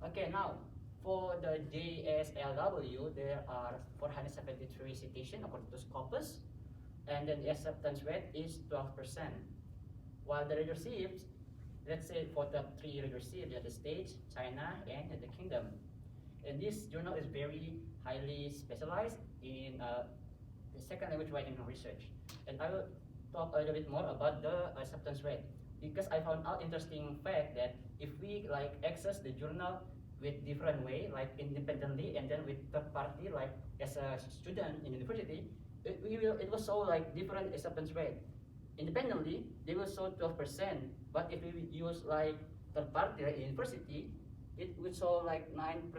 Okay, now for the JSLW, there are 473 citations according to Scopus, and then the acceptance rate is 12%. While the readerships, let's say for the three readerships, United States, China, and the Kingdom. And this journal is very highly specialized in the second language writing and research. And I will talk a little bit more about the acceptance rate, because I found out interesting fact that if we like access the journal with different way, like independently and then with third party, like as a student in university, it will show like different acceptance rate. Independently, they will show 12%, but if we use like third party like university, it would show like 9%.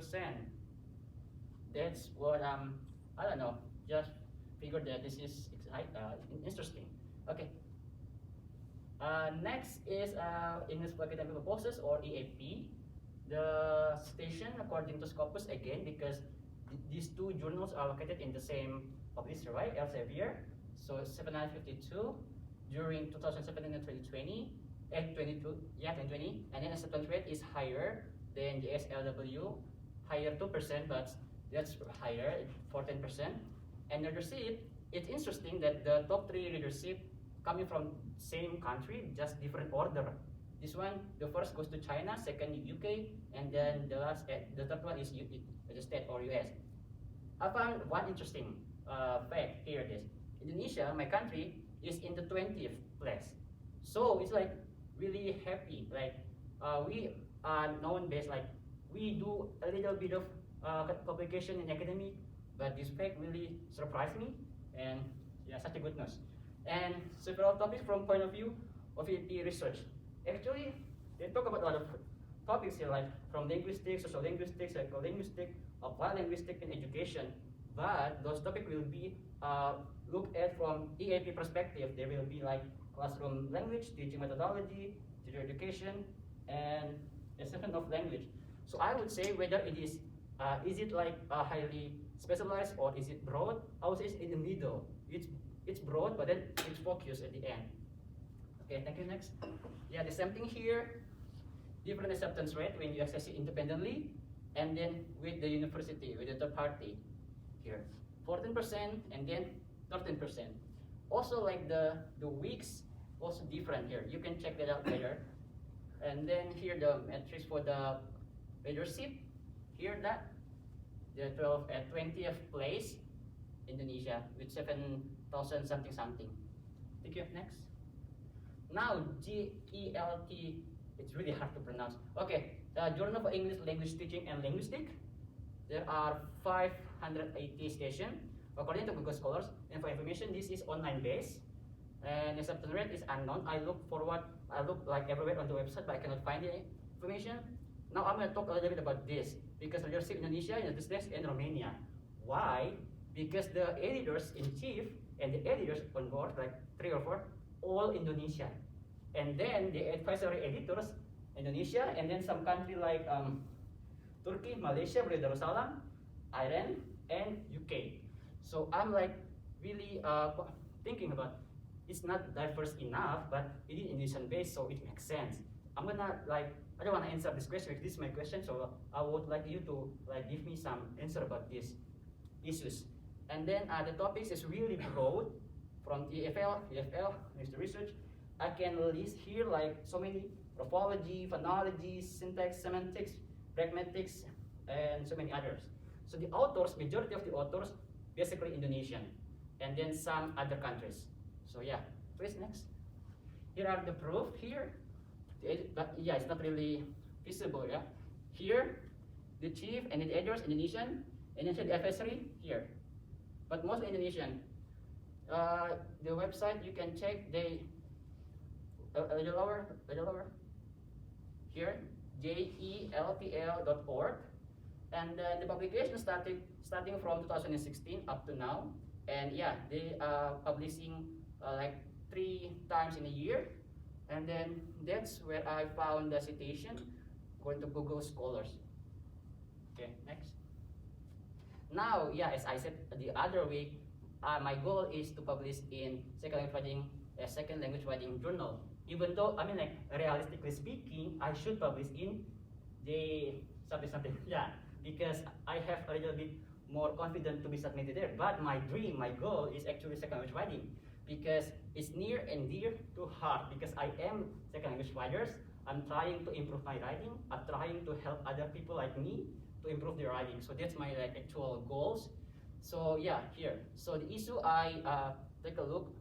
That's what I don't know, just figured that this is interesting. Okay. Next is English for Academic Purposes, or EAP. The citation according to Scopus again, because these two journals are located in the same publisher, right? Elsevier. So 752 during 2017 and 2020, and 2020, and then acceptance rate is higher than the SLW, higher 2%, but that's higher, 14%. And readership, it's interesting that the top three readership coming from same country, just different order. This one, the first goes to China, second UK, and then the third one is the state or US. I found one interesting fact here. It is Indonesia, my country, is in the 20th place. So it's like really happy. Like we are known based, like we do a little bit of publication in academic, but this fact really surprised me, and yeah, such a good news. And several topics from point of view of EAP research. Actually, they talk about a lot of topics here, like from linguistics, social linguistics, psycholinguistics, applied linguistics, and education. But those topics will be looked at from EAP perspective. There will be like classroom language, teaching methodology, teacher education, and assessment of language. So I would say whether it is it like highly specialized or is it broad? I would say it's in the middle. It's broad, but then it's focused at the end. Okay, thank you. Next. Yeah, the same thing here. Different acceptance rate when you access it independently, and then with the university, with the third party. Here, 14%, and then 13%. Also, like the weeks, also different here. You can check that out later. And then here the metrics for the readership. Here that the 20th place, Indonesia with 7,000 something. Thank you. Next. Now GELT, it's really hard to pronounce. Okay, the Journal for English Language Teaching and Linguistics. There are 580 stations according to Google Scholars. And for information, this is online based, and acceptance rate is unknown. I look like everywhere on the website, but I cannot find the information. Now I'm going to talk a little bit about this, because leadership Indonesia, United States, and Romania. Why? Because the editors in chief and the editors on board, like 3 or 4, all Indonesia. And then the advisory editors, Indonesia, and then some country like Turkey, Malaysia, Darussalam, Iran, and UK. So I'm like really thinking about, it's not diverse enough, but it is Indonesian based, so it makes sense. I'm gonna I don't want to answer this question because this is my question, so I would like you to give me some answer about these issues. And then the topics is really broad, from TFL, next to research. I can list here like so many: morphology, phonology, syntax, semantics, pragmatics, and so many others. So the authors, majority of the authors, basically Indonesian, and then some other countries. So yeah, please next. Here are the proof here. But yeah, it's not really visible. Yeah, here the chief and the editors Indonesian, and then the advisory here, but mostly Indonesian. The website you can check, they a little lower here, jeltl.org, and the publication starting from 2016 up to now, and yeah, they are publishing like 3 times in a year. And then that's where I found the citation, going to Google Scholars. Okay, next. Now, yeah, as I said the other week, my goal is to publish in second language writing journal. Even though, I mean, like realistically speaking, I should publish in the something. Yeah, because I have a little bit more confident to be submitted there. But my dream, my goal is actually second language writing because it's near and dear to heart because I am second language writers. I'm trying to improve my writing. I'm trying to help other people like me to improve their writing. So that's my like actual goals. So yeah, here. So the issue I take a look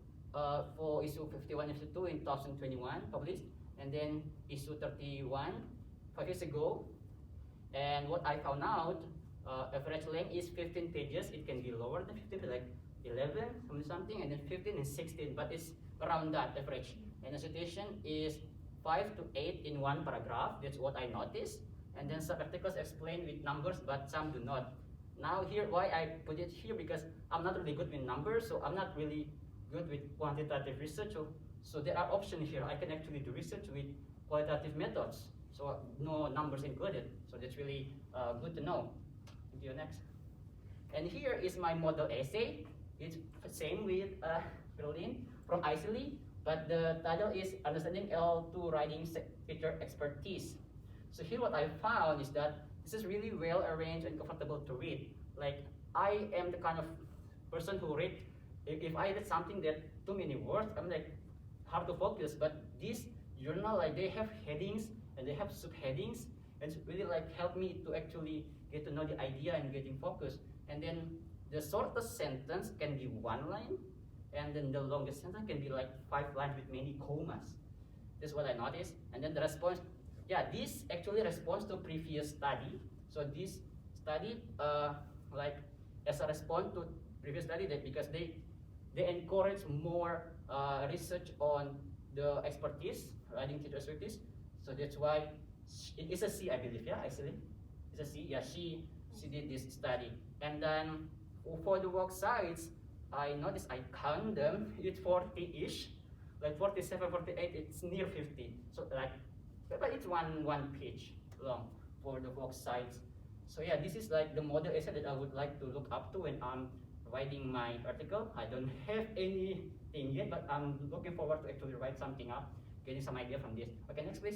for issue 51 issue 2 in 2021 published, and then issue 31 5 years ago. And what I found out, average length is 15 pages. It can be lower than 15, like 11, something, and then 15 and 16, but it's around that average. And the citation is 5 to 8 in one paragraph. That's what I noticed. And then some articles explain with numbers, but some do not. Now here, why I put it here, because I'm not really good with numbers, so I'm not really good with quantitative research. So there are options here. I can actually do research with qualitative methods. So no numbers included. So that's really good to know. Thank you. Next. And here is my model essay. It's same with Berlin from ICLI, but the title is Understanding L2 Writing Feature Expertise. So here what I found is that this is really well arranged and comfortable to read. Like I am the kind of person who read, if I read something that too many words, I'm like hard to focus. But this journal, like they have headings and they have subheadings, and it's really like help me to actually get to know the idea and getting focused. And then the shortest sentence can be 1 line, and then the longest sentence can be like 5 lines with many commas. That's what I noticed. And then the response, yeah, this actually responds to previous study. So this study, like as a response to previous study, that because they encourage more research on the expertise, writing teacher expertise. So that's why it is a C, I believe. Yeah, actually, it's a C. Yeah, she did this study. And then for the work sites, I noticed I count them. It's 40-ish, like 47, 48. It's near 50. So like, but it's one page long for the work sites. So yeah, this is like the model essay that I would like to look up to when I'm writing my article. I don't have anything yet, but I'm looking forward to actually write something up, getting some idea from this. Okay, next please.